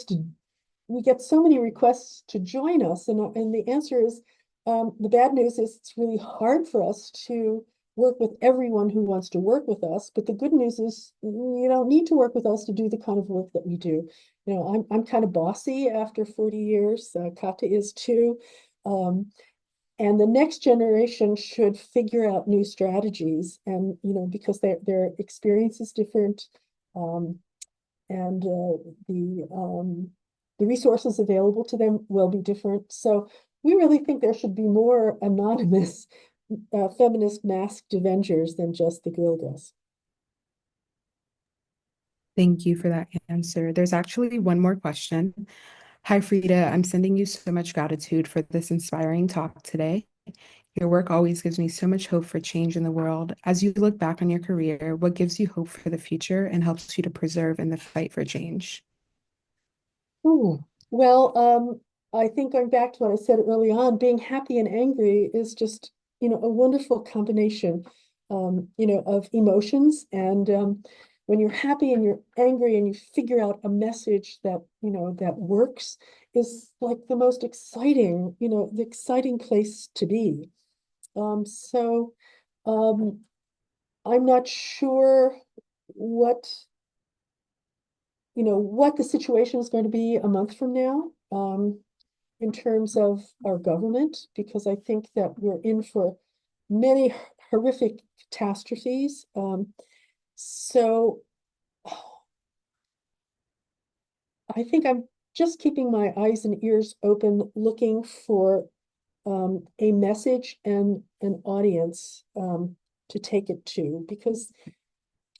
we get so many requests to join us, and the answer is, the bad news is it's really hard for us to work with everyone who wants to work with us. But the good news is you don't need to work with us to do the kind of work that we do. I'm kind of bossy after 40 years. Kata is too. And the next generation should figure out new strategies, and because their experience is different, and the resources available to them will be different. So we really think there should be more anonymous feminist masked avengers than just the Guerrilla Girls. Thank you for that answer. There's actually one more question. Hi, Frida. I'm sending you so much gratitude for this inspiring talk today. Your work always gives me so much hope for change in the world. As you look back on your career, what gives you hope for the future and helps you to persevere in the fight for change? Ooh, well, I think going back to what I said early on, being happy and angry is just, a wonderful combination, of emotions. And when you're happy and you're angry and you figure out a message that, that works, is like the most exciting, the exciting place to be. So I'm not sure what what the situation is going to be a month from now, in terms of our government, because I think that we're in for many horrific catastrophes. So I think I'm just keeping my eyes and ears open, looking for a message and an audience to take it to, because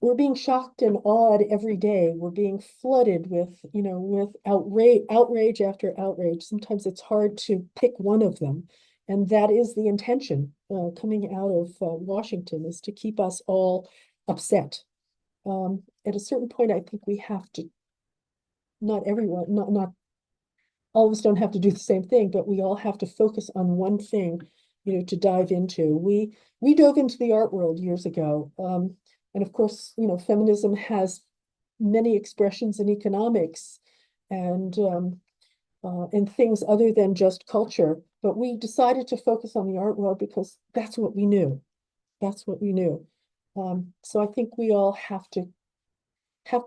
we're being shocked and awed every day. We're being flooded with, with outrage after outrage. Sometimes it's hard to pick one of them. And that is the intention coming out of Washington, is to keep us all upset. At a certain point, I think we have to, not everyone, not all of us don't have to do the same thing, but we all have to focus on one thing, to dive into. We dove into the art world years ago. And of course, feminism has many expressions in economics and things other than just culture. But we decided to focus on the art world because that's what we knew. That's what we knew. So I think we all have to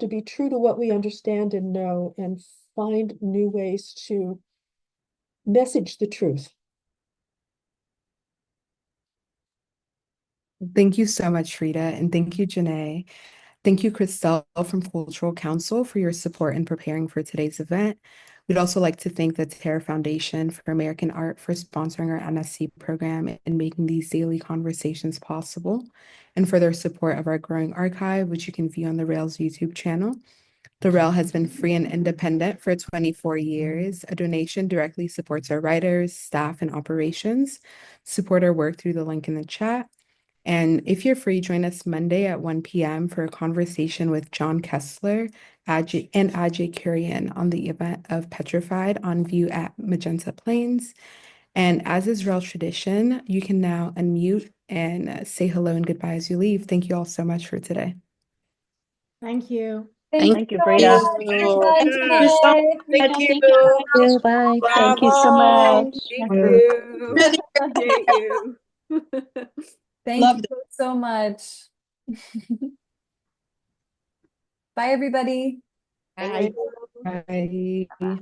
be true to what we understand and know, and find new ways to message the truth. Thank you so much, Frida, and thank you, Jenée. Thank you, Christelle from Cultural Council, for your support in preparing for today's event. We'd also like to thank the Terra Foundation for American Art for sponsoring our NSE program and making these daily conversations possible, and for their support of our growing archive, which you can view on the Rails YouTube channel. The Rail has been free and independent for 24 years. A donation directly supports our writers, staff, and operations. Support our work through the link in the chat. And if you're free, join us Monday at 1 p.m. for a conversation with John Kessler and Ajay Kurian on the event of Petrified on view at Magenta Plains. And as is Rail tradition, you can now unmute and say hello and goodbye as you leave. Thank you all so much for today. Thank you. Thank you, so Frida. much. Thank you so much. Thank you. Thank you. Bye. Thank you so Bravo. much. Thank you. Appreciate you. Thank you so much. Bye, everybody. Bye. Bye.